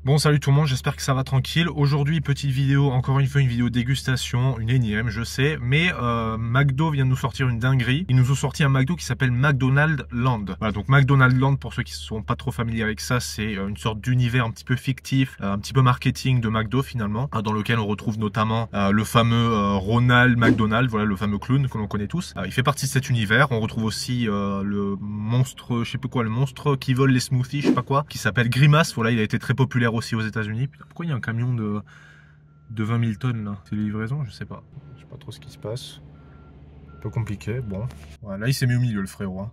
Bon, salut tout le monde, j'espère que ça va tranquille. Aujourd'hui, petite vidéo, encore une fois une vidéo dégustation, une énième, je sais, mais McDo vient de nous sortir une dinguerie. Ils nous ont sorti un McDo qui s'appelle McDonald's Land. Voilà, donc McDonald's Land, pour ceux qui ne sont pas trop familiers avec ça, c'est une sorte d'univers un petit peu fictif, un petit peu marketing de McDo finalement, dans lequel on retrouve notamment le fameux Ronald McDonald, voilà, le fameux clown que l'on connaît tous. Il fait partie de cet univers. On retrouve aussi le monstre, je sais plus quoi, le monstre qui vole les smoothies, je sais pas quoi, qui s'appelle Grimace. Voilà, il a été très populaire aussi aux États-Unis. Pourquoi il y a un camion de 20 000 tonnes là? C'est les livraisons? Je sais pas. Je sais pas trop ce qui se passe. Un peu compliqué. Bon. Ouais, là, il s'est mis au milieu, le frérot. Hein.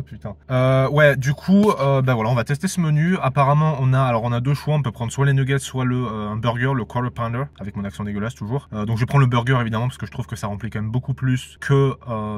Putain. Ouais, du coup, ben voilà, on va tester ce menu. Apparemment, on a deux choix. On peut prendre soit les nuggets, soit un burger, le quarter pounder, avec mon accent dégueulasse toujours. Donc je vais prendre le burger évidemment parce que je trouve que ça remplit quand même beaucoup plus que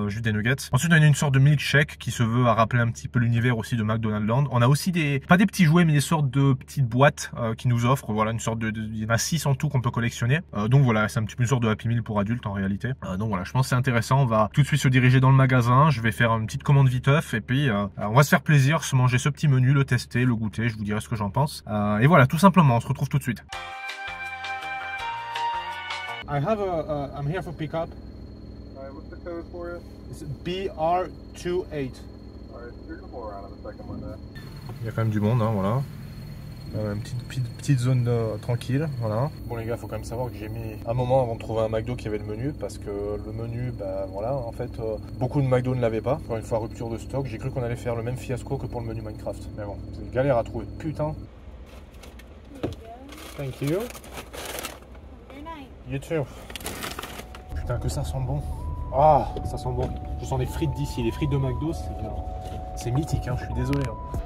juste des nuggets. Ensuite, on a une sorte de milkshake qui se veut à rappeler un petit peu l'univers aussi de McDonald's Land. On a aussi pas des petits jouets, mais des sortes de petites boîtes qui nous offrent. Voilà, une sorte il y en a 6 en tout qu'on peut collectionner. Donc voilà, c'est un petit peu une sorte de Happy Meal pour adultes en réalité. Donc voilà, je pense que c'est intéressant. On va tout de suite se diriger dans le magasin. Je vais faire une petite commande viteuf. Et puis on va se faire plaisir, se manger ce petit menu, le tester, le goûter, je vous dirai ce que j'en pense. Et voilà, tout simplement, on se retrouve tout de suite. I'm here for pick-up. What's the code for it? It's BR28. Alright, you're gonna go around in a second with that. Il y a quand même du monde, hein, voilà. Une petite zone tranquille, voilà. Bon les gars, faut quand même savoir que j'ai mis un moment avant de trouver un McDo qui avait le menu, parce que le menu, bah voilà, en fait, beaucoup de McDo ne l'avaient pas. Encore une fois, rupture de stock. J'ai cru qu'on allait faire le même fiasco que pour le menu Minecraft. Mais bon, c'est une galère à trouver, putain. Thank you. You too. Putain, que ça sent bon. Ah, ça sent bon. Je sens les frites d'ici, les frites de McDo, c'est mythique, hein, je suis désolé. Hein.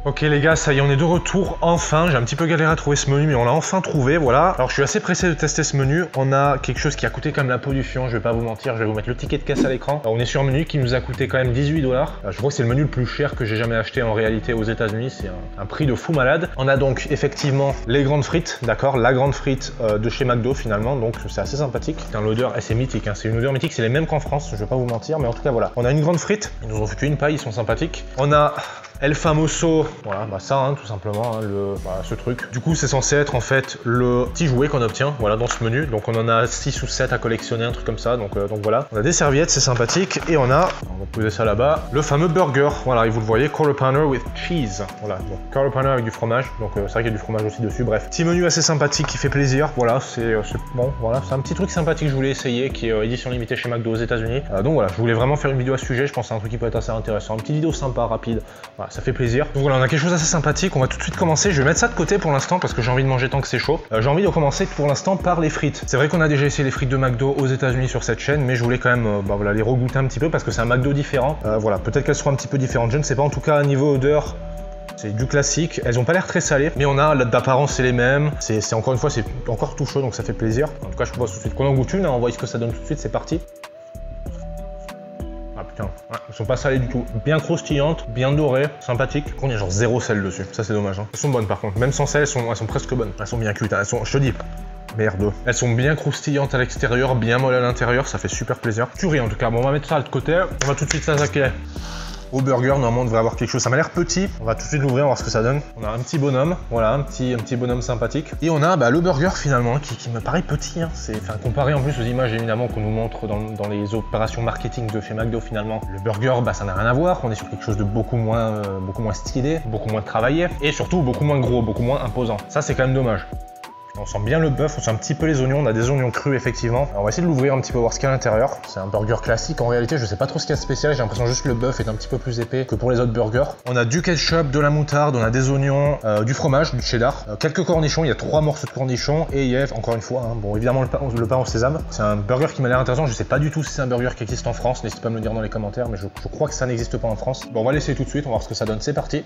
Ok les gars, ça y est, on est de retour, enfin. J'ai un petit peu galéré à trouver ce menu, mais on l'a enfin trouvé, voilà. Alors je suis assez pressé de tester ce menu. On a quelque chose qui a coûté quand même la peau du fion, je vais pas vous mentir, je vais vous mettre le ticket de caisse à l'écran. On est sur un menu qui nous a coûté quand même 18 $. Je crois que c'est le menu le plus cher que j'ai jamais acheté en réalité aux États-Unis, c'est un prix de fou malade. On a donc effectivement les grandes frites, d'accord, la grande frite de chez McDo finalement, donc c'est assez sympathique. L'odeur, c'est mythique, hein. C'est une odeur mythique, c'est les mêmes qu'en France, je vais pas vous mentir, mais en tout cas voilà. On a une grande frite, ils nous ont foutu une paille, ils sont sympathiques. On a El Famoso, voilà, bah ça, hein, tout simplement, hein, ce truc. Du coup, c'est censé être en fait le petit jouet qu'on obtient, voilà, dans ce menu. Donc on en a 6 ou 7 à collectionner, un truc comme ça. Donc voilà. On a des serviettes, c'est sympathique, et on va poser ça là-bas, le fameux burger. Voilà, et vous le voyez, quarter pounder with cheese. Voilà, donc quarter pounder avec du fromage. Donc c'est vrai qu'il y a du fromage aussi dessus. Bref, petit menu assez sympathique qui fait plaisir. Voilà, c'est bon, voilà, c'est un petit truc sympathique que je voulais essayer, qui est édition limitée chez McDo aux États-Unis. Donc voilà, je voulais vraiment faire une vidéo à ce sujet. Je pense que c'est un truc qui peut être assez intéressant, une petite vidéo sympa, rapide. Voilà, ça fait plaisir. Donc voilà, on a quelque chose d'assez sympathique. On va tout de suite commencer. Je vais mettre ça de côté pour l'instant parce que j'ai envie de manger tant que c'est chaud. J'ai envie de commencer pour l'instant par les frites. C'est vrai qu'on a déjà essayé les frites de McDo aux États-Unis sur cette chaîne, mais je voulais quand même voilà, les regoûter un petit peu parce que c'est un McDo différent. Voilà, peut-être qu'elles seront un petit peu différentes. Je ne sais pas. En tout cas, niveau odeur, c'est du classique. Elles ont pas l'air très salées, mais on a d'apparence c'est les mêmes. C'est encore une fois, c'est encore tout chaud, donc ça fait plaisir. En tout cas, je propose tout de suite qu'on en goûte une. Hein, on voit ce que ça donne tout de suite. C'est parti. Ah putain, ouais, elles sont pas salées du tout. Bien croustillantes, bien dorées, sympathiques. Il y a genre 0 sel dessus, ça c'est dommage. Hein. Elles sont bonnes par contre, même sans sel, elles sont presque bonnes. Elles sont bien cuites, hein. Je te dis, merde. Elles sont bien croustillantes à l'extérieur, bien molles à l'intérieur, ça fait super plaisir. Tuerie en tout cas, bon on va mettre ça de côté. On va tout de suite s'attaquer au burger. Normalement on devrait avoir quelque chose, ça m'a l'air petit. On va tout de suite l'ouvrir, on va voir ce que ça donne. On a un petit bonhomme, voilà, un petit bonhomme sympathique. Et on a le burger finalement qui me paraît petit, hein. Comparé en plus aux images évidemment qu'on nous montre dans les opérations marketing de chez McDo finalement. Le burger, ça n'a rien à voir, on est sur quelque chose de beaucoup moins stylé, beaucoup moins travaillé et surtout beaucoup moins gros, beaucoup moins imposant. Ça c'est quand même dommage. On sent bien le bœuf, on sent un petit peu les oignons, on a des oignons crus effectivement. Alors on va essayer de l'ouvrir un petit peu, voir ce qu'il y a à l'intérieur. C'est un burger classique en réalité, je sais pas trop ce qu'il y a de spécial, j'ai l'impression juste que le bœuf est un petit peu plus épais que pour les autres burgers. On a du ketchup, de la moutarde, on a des oignons, du fromage, du cheddar, quelques cornichons, il y a 3 morceaux de cornichons et il y a encore une fois, hein, bon évidemment le pain au sésame. C'est un burger qui m'a l'air intéressant, je sais pas du tout si c'est un burger qui existe en France, n'hésitez pas à me le dire dans les commentaires, mais je crois que ça n'existe pas en France. Bon on va l'essayer tout de suite, on va voir ce que ça donne, c'est parti.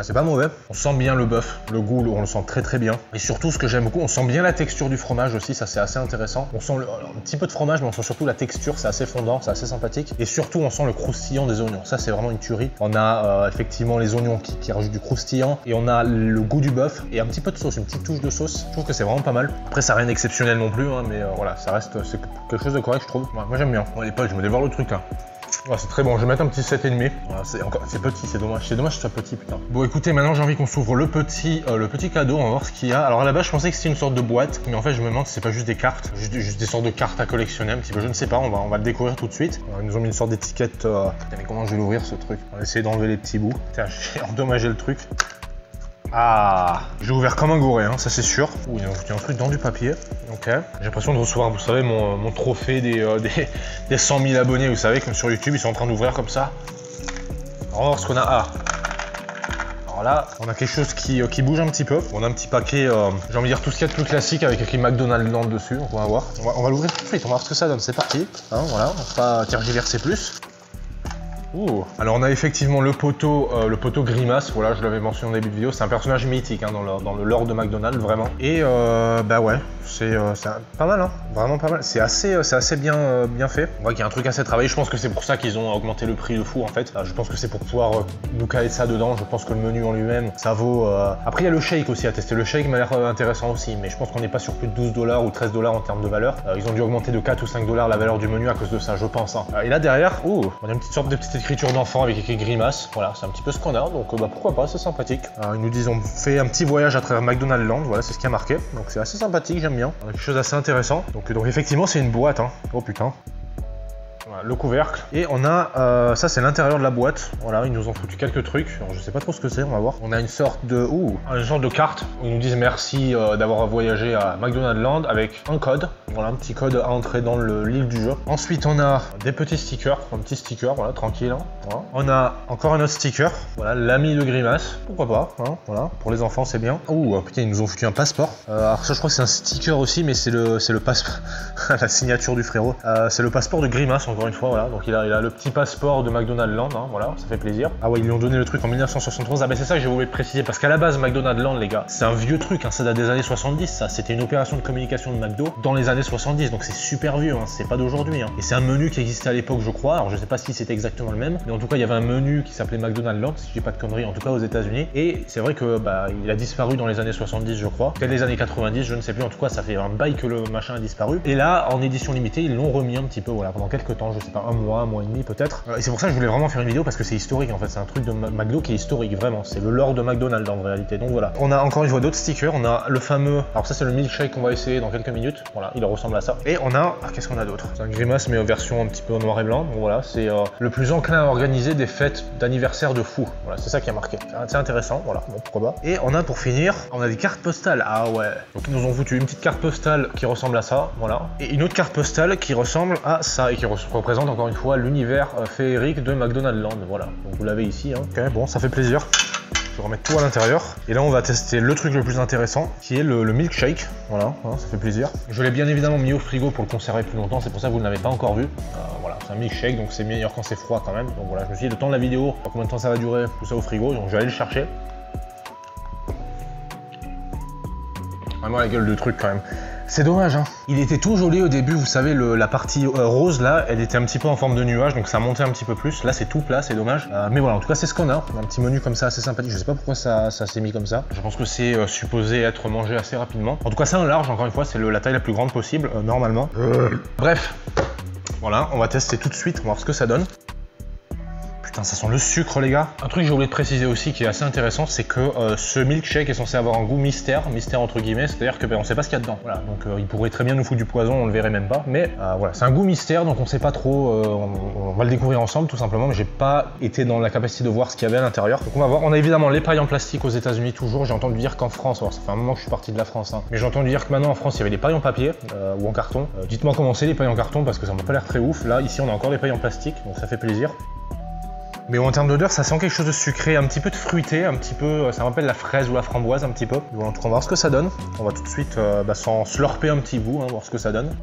C'est pas mauvais, on sent bien le bœuf, le goût, on le sent très très bien. Et surtout ce que j'aime beaucoup, on sent bien la texture du fromage aussi, ça c'est assez intéressant. On sent un petit peu de fromage, mais on sent surtout la texture, c'est assez fondant, c'est assez sympathique. Et surtout on sent le croustillant des oignons, ça c'est vraiment une tuerie. On a effectivement les oignons qui rajoutent du croustillant, et on a le goût du bœuf, et un petit peu de sauce, une petite touche de sauce. Je trouve que c'est vraiment pas mal. Après ça n'a rien d'exceptionnel non plus, hein, mais voilà, ça reste, c'est quelque chose de correct je trouve. Ouais, moi j'aime bien. Bon, allez potes, je me dévore le truc là. Ouais, c'est très bon, je vais mettre un petit 7,5. Voilà, c'est petit, c'est dommage. C'est dommage que ce soit petit, putain. Bon, écoutez, maintenant j'ai envie qu'on s'ouvre le petit cadeau, on va voir ce qu'il y a. Alors à la base, je pensais que c'était une sorte de boîte, mais en fait, je me demande si c'est pas juste des cartes, juste des sortes de cartes à collectionner un petit peu, je ne sais pas, on va le découvrir tout de suite. Alors, ils nous ont mis une sorte d'étiquette. Putain, mais comment je vais l'ouvrir ce truc? On va essayer d'enlever les petits bouts. Putain, j'ai endommagé le truc. Ah, j'ai ouvert comme un goré, hein, ça c'est sûr. Ouh, il y a un truc dans du papier. Ok. J'ai l'impression de recevoir, vous savez, mon trophée des 100 000 abonnés, vous savez, comme sur YouTube, ils sont en train d'ouvrir comme ça. On va voir ce qu'on a. Ah. Alors là, on a quelque chose qui bouge un petit peu. On a un petit paquet, j'ai envie de dire tout ce qu'il y a de plus classique avec écrit McDonald's Land dessus. Donc on va voir. On va l'ouvrir tout de suite, on va voir ce que ça donne. C'est parti. Hein, voilà, on va pas tergiverser plus. Ouh. Alors on a effectivement le poteau Grimace, voilà, je l'avais mentionné en début de vidéo, c'est un personnage mythique hein, dans le lore de McDonald's, vraiment. Et bah ouais, c'est pas mal, hein, vraiment pas mal. C'est assez bien fait. On voit qu'il y a un truc assez travaillé, je pense que c'est pour ça qu'ils ont augmenté le prix de fou en fait. Je pense que c'est pour pouvoir nous caler ça dedans, je pense que le menu en lui-même, ça vaut... Après il y a le shake aussi à tester, le shake m'a l'air intéressant aussi, mais je pense qu'on n'est pas sur plus de 12 $ ou 13 $ en termes de valeur. Ils ont dû augmenter de 4 ou 5 $ la valeur du menu à cause de ça, je pense. Hein. Et là derrière, ouh, on a une petite sorte de petite écriture d'enfant avec écrit Grimace, voilà, c'est un petit peu ce qu'on a, donc bah, pourquoi pas, c'est sympathique. Alors, ils nous disent on fait un petit voyage à travers McDonald's Land, voilà, c'est ce qui a marqué, donc c'est assez sympathique, j'aime bien. On a quelque chose d'assez intéressant, donc effectivement c'est une boîte, hein. Oh putain. Voilà, le couvercle. Et on a, ça c'est l'intérieur de la boîte, voilà, ils nous ont foutu quelques trucs, alors je sais pas trop ce que c'est, on va voir. On a une sorte de, carte, où ils nous disent merci d'avoir voyagé à McDonald's Land avec un code. Voilà, un petit code à entrer dans l'île du jeu. Ensuite, on a des petits stickers, un petit sticker, voilà, tranquille. Hein, voilà. On a encore un autre sticker, voilà, l'ami de Grimace, pourquoi pas, hein, voilà, pour les enfants c'est bien. Ouh, putain, ils nous ont foutu un passeport. Alors ça, je crois que c'est un sticker aussi, mais c'est le passeport, la signature du frérot. C'est le passeport de Grimace, encore une fois, voilà. Donc il a le petit passeport de McDonald's Land, hein, voilà, ça fait plaisir. Ah ouais, ils lui ont donné le truc en 1973. Ah ben c'est ça que j'ai voulu préciser, parce qu'à la base, McDonald's Land, les gars, c'est un vieux truc, hein, ça date des années 70, ça. C'était une opération de communication de McDo dans les années 70, donc c'est super vieux, hein, c'est pas d'aujourd'hui. Hein. Et c'est un menu qui existait à l'époque, je crois. Alors je sais pas si c'était exactement le même, mais en tout cas il y avait un menu qui s'appelait McDonald's Land, si je dis pas de conneries, en tout cas aux États-Unis. Et c'est vrai que bah il a disparu dans les années 70, je crois. Peut-être les années 90, je ne sais plus. En tout cas, ça fait un bail que le machin a disparu. Et là, en édition limitée, ils l'ont remis un petit peu, voilà, pendant quelques temps, je sais pas, un mois et demi peut-être. Et c'est pour ça que je voulais vraiment faire une vidéo parce que c'est historique en fait. C'est un truc de McDo qui est historique, vraiment. C'est le lore de McDonald's en réalité. Donc voilà. On a encore une fois d'autres stickers. On a le fameux. Alors ça, c'est le milkshake qu'on va essayer dans quelques minutes. Voilà, il ressemble à ça. Et on a. Ah, qu'est-ce qu'on a d'autre? C'est un Grimace, mais en version un petit peu en noir et blanc. Donc voilà, c'est le plus enclin à organiser des fêtes d'anniversaire de fou. Voilà, c'est ça qui a marqué. C'est intéressant. Voilà, bon, pourquoi pas. Et on a pour finir, on a des cartes postales. Ah ouais. Donc ils nous ont foutu une petite carte postale qui ressemble à ça. Voilà. Et une autre carte postale qui ressemble à ça et qui représente encore une fois l'univers féerique de McDonald's Land. Voilà. Donc vous l'avez ici. Hein. Ok, bon, ça fait plaisir. Je vais remettre tout à l'intérieur. Et là, on va tester le truc le plus intéressant, qui est le milkshake. Voilà, ça fait plaisir. Je l'ai bien évidemment mis au frigo pour le conserver plus longtemps. C'est pour ça que vous ne l'avez pas encore vu. Voilà, c'est un milkshake, donc c'est meilleur quand c'est froid quand même. Donc voilà, je me suis dit, le temps de la vidéo, combien de temps ça va durer, tout ça au frigo. Donc je vais aller le chercher. Vraiment la gueule de truc quand même. C'est dommage, hein. Il était tout joli au début, vous savez, la partie rose là, elle était un petit peu en forme de nuage, donc ça montait un petit peu plus. Là, c'est tout plat, c'est dommage. Mais voilà, en tout cas, c'est ce qu'on a. On a un petit menu comme ça, assez sympathique. Je sais pas pourquoi ça s'est mis comme ça. Je pense que c'est supposé être mangé assez rapidement. En tout cas, c'est un large, encore une fois, c'est la taille la plus grande possible, normalement. Bref, voilà, on va tester tout de suite, on va voir ce que ça donne. Putain, ça sent le sucre, les gars. Un truc que j'ai oublié de préciser aussi qui est assez intéressant, c'est que ce milkshake est censé avoir un goût mystère entre guillemets, c'est-à-dire que on sait pas ce qu'il y a dedans. Voilà, donc il pourrait très bien nous foutre du poison, on le verrait même pas. Mais voilà, c'est un goût mystère, donc on sait pas trop. On va le découvrir ensemble, tout simplement. Mais j'ai pas été dans la capacité de voir ce qu'il y avait à l'intérieur. Donc on va voir. On a évidemment les pailles en plastique aux États-Unis toujours. J'ai entendu dire qu'en France, alors ça fait un moment que je suis parti de la France, hein, mais j'ai entendu dire que maintenant en France il y avait des pailles en papier ou en carton. Dites-moi comment c'est les pailles en carton parce que ça m'a pas l'air très ouf. Là, ici, on a encore des pailles en plastique, donc ça fait plaisir. Mais en termes d'odeur, ça sent quelque chose de sucré, un petit peu de fruité, un petit peu, ça me rappelle la fraise ou la framboise un petit peu. Bon, en tout cas, on va voir ce que ça donne. On va tout de suite s'en slurper un petit bout, hein, voir ce que ça donne.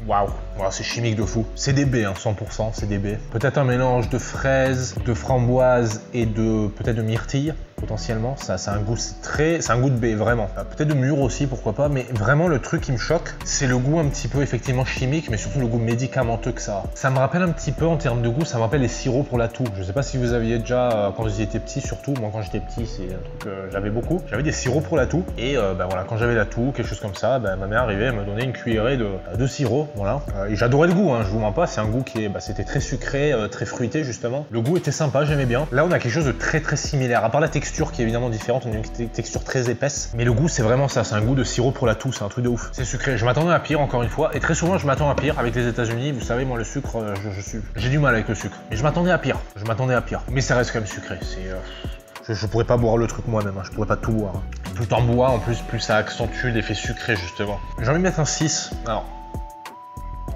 Waouh, voilà, c'est chimique de fou. C'est des baies, hein, 100%, c'est des baies. Peut-être un mélange de fraises, de framboise et de peut-être de myrtille, potentiellement. Ça a un goût c'est un goût de baie, vraiment. Peut-être de mûre aussi, pourquoi pas. Mais vraiment, le truc qui me choque, c'est le goût un petit peu effectivement chimique, mais surtout le goût médicamenteux que ça a. Ça me rappelle un petit peu en termes de goût, ça me rappelle les sirops pour la toux. Je sais pas si vous aviez déjà, quand vous étiez petit, surtout. Moi, quand j'étais petit, c'est un truc que j'avais beaucoup. J'avais des sirops pour la toux. Et voilà, quand j'avais la toux, quelque chose comme ça, ma mère arrivait, elle me donnait une cuillerée de sirop. Voilà, Et j'adorais le goût, hein, je vous mens pas, c'est un goût qui est, c'était très sucré, très fruité justement. Le goût était sympa, j'aimais bien. Là, on a quelque chose de très très similaire, à part la texture qui est évidemment différente, on a une texture très épaisse. Mais le goût, c'est vraiment ça, c'est un goût de sirop pour la toux, c'est un truc de ouf. C'est sucré, je m'attendais à pire encore une fois, et très souvent je m'attends à pire avec les États-Unis. Vous savez, moi le sucre, j'ai du mal avec le sucre. Mais je m'attendais à pire, Mais ça reste quand même sucré, je pourrais pas boire le truc moi-même, hein. Je pourrais pas tout boire. Plus t'en bois, en plus ça accentue l'effet sucré justement. J'ai envie de mettre un 6. Alors,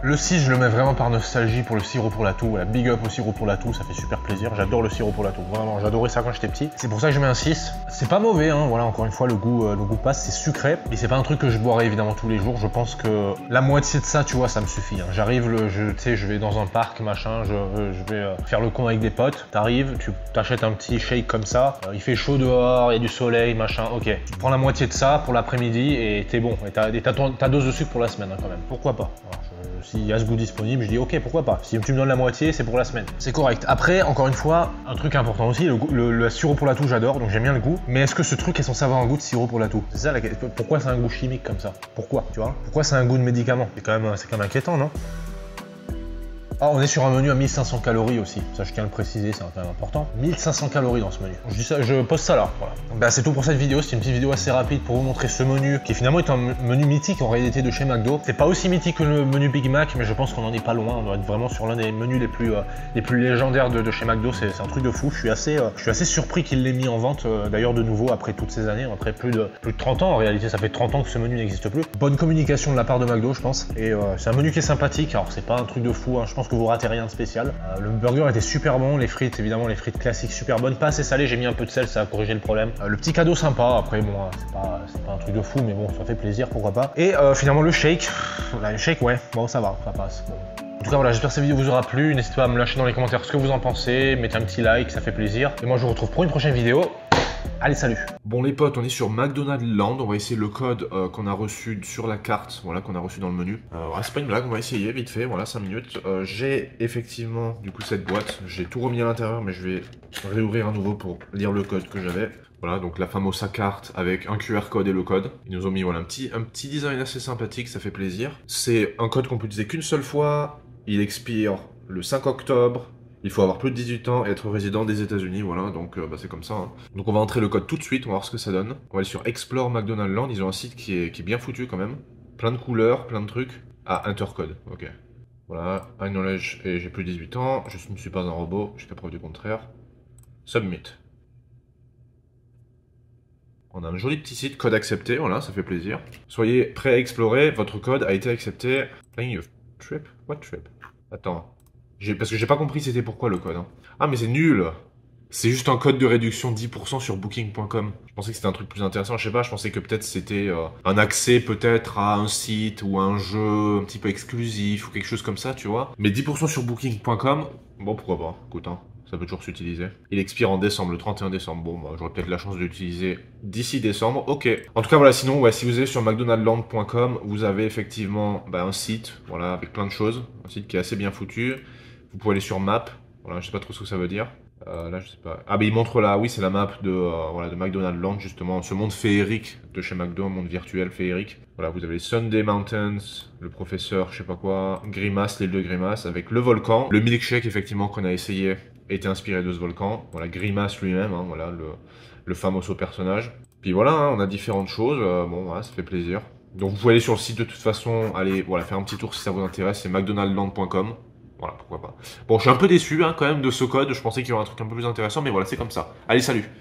le 6, je le mets vraiment par nostalgie pour le sirop pour la toux. Voilà, big up au sirop pour la toux, ça fait super plaisir. J'adore le sirop pour la toux, vraiment, j'adorais ça quand j'étais petit. C'est pour ça que je mets un 6. C'est pas mauvais, hein, voilà, encore une fois, le goût passe, c'est sucré. Mais c'est pas un truc que je boirais évidemment tous les jours. Je pense que la moitié de ça, tu vois, ça me suffit. Hein. J'arrive, je vais dans un parc, machin, je vais faire le con avec des potes. T'arrives, tu t'achètes un petit shake comme ça. Il fait chaud dehors, il y a du soleil, machin, ok. Tu prends la moitié de ça pour l'après-midi et t'es bon. Et t'as ta dose de sucre pour la semaine, hein, quand même. Pourquoi pas? S'il y a ce goût disponible, je dis ok, pourquoi pas. Si tu me donnes la moitié, c'est pour la semaine. C'est correct. Après, encore une fois, un truc important aussi, le sirop pour la toux, j'adore, donc j'aime bien le goût. Mais est-ce que ce truc est censé avoir un goût de sirop pour la toux? C'est ça la question. Pourquoi c'est un goût chimique comme ça? Pourquoi? Tu vois? Pourquoi c'est un goût de médicament? C'est quand même inquiétant, non? Ah, on est sur un menu à 1500 calories aussi, ça je tiens à le préciser, c'est quand même important. 1500 calories dans ce menu. Je dis ça, je poste ça là, voilà. Bah, c'est tout pour cette vidéo, c'est une petite vidéo assez rapide pour vous montrer ce menu, qui finalement est un menu mythique en réalité de chez McDo. C'est pas aussi mythique que le menu Big Mac, mais je pense qu'on en est pas loin, on doit être vraiment sur l'un des menus les plus légendaires de chez McDo, c'est un truc de fou. Je suis assez surpris qu'il l'ait mis en vente, d'ailleurs de nouveau après toutes ces années, après plus de 30 ans en réalité, ça fait 30 ans que ce menu n'existe plus. Bonne communication de la part de McDo, je pense, et c'est un menu qui est sympathique, alors c'est pas un truc de fou, hein. Je pense que vous ratez rien de spécial. Le burger était super bon, les frites, évidemment, les frites classiques super bonnes, pas assez salées, j'ai mis un peu de sel, ça a corrigé le problème. Le petit cadeau sympa, après bon, c'est pas un truc de fou, mais bon, ça fait plaisir, pourquoi pas. Et finalement le shake, ouais, bon ça va, ça passe. Bon. En tout cas voilà, j'espère que cette vidéo vous aura plu, n'hésitez pas à me lâcher dans les commentaires ce que vous en pensez, mettez un petit like, ça fait plaisir. Et moi je vous retrouve pour une prochaine vidéo. Allez, salut. Bon les potes, on est sur McDonald's Land, on va essayer le code qu'on a reçu sur la carte, voilà, qu'on a reçu dans le menu. Ouais, c'est pas une blague, on va essayer vite fait, voilà, 5 minutes. J'ai effectivement, du coup, cette boîte, j'ai tout remis à l'intérieur, mais je vais réouvrir à nouveau pour lire le code que j'avais. Voilà, donc la fameuse carte avec un QR code et le code. Ils nous ont mis, voilà, un petit design assez sympathique, ça fait plaisir. C'est un code qu'on peut utiliser qu'une seule fois, il expire le 5 octobre. Il faut avoir plus de 18 ans et être résident des États-Unis, voilà, donc c'est comme ça. Hein. Donc on va entrer le code tout de suite, on va voir ce que ça donne. On va aller sur Explore McDonald's Land, ils ont un site qui est bien foutu quand même. Plein de couleurs, plein de trucs. Ah, Enter code, ok. Voilà, Acknowledge et j'ai plus de 18 ans, je ne suis pas un robot, jusqu'à preuve du contraire. Submit. On a un joli petit site, code accepté, voilà, ça fait plaisir. Soyez prêts à explorer, votre code a été accepté. Playing a trip? What trip? Attends. Parce que j'ai pas compris c'était pourquoi le code. Hein. Ah mais c'est nul. C'est juste un code de réduction 10% sur booking.com. Je pensais que c'était un truc plus intéressant, je sais pas, je pensais que peut-être c'était un accès peut-être à un site ou à un jeu un petit peu exclusif ou quelque chose comme ça, tu vois. Mais 10% sur booking.com, bon pourquoi pas, écoute, hein, ça peut toujours s'utiliser. Il expire en décembre, le 31 décembre, bon bah, j'aurai peut-être la chance de l'utiliser d'ici décembre, ok. En tout cas voilà, sinon ouais, si vous allez sur mcdonaldland.com, vous avez effectivement un site, voilà, avec plein de choses, un site qui est assez bien foutu. Vous pouvez aller sur Map, voilà, je sais pas trop ce que ça veut dire. Là, je sais pas. Ah, mais il montre là, oui, c'est la map de McDonald's Land, justement, ce monde féerique de chez McDo, un monde virtuel féerique. Voilà, vous avez les Sunday Mountains, le professeur, je sais pas quoi, Grimace, l'île de Grimace, avec le volcan. Le milkshake, effectivement, qu'on a essayé, était inspiré de ce volcan. Voilà, Grimace lui-même, hein, voilà, le fameux personnage. Puis voilà, hein, on a différentes choses, bon, voilà, ça fait plaisir. Donc, vous pouvez aller sur le site de toute façon, allez, voilà, faire un petit tour si ça vous intéresse, c'est mcdonaldland.com. Voilà, pourquoi pas. Bon, je suis un peu déçu hein, quand même de ce code, je pensais qu'il y aurait un truc un peu plus intéressant, mais voilà, c'est comme ça. Allez, salut!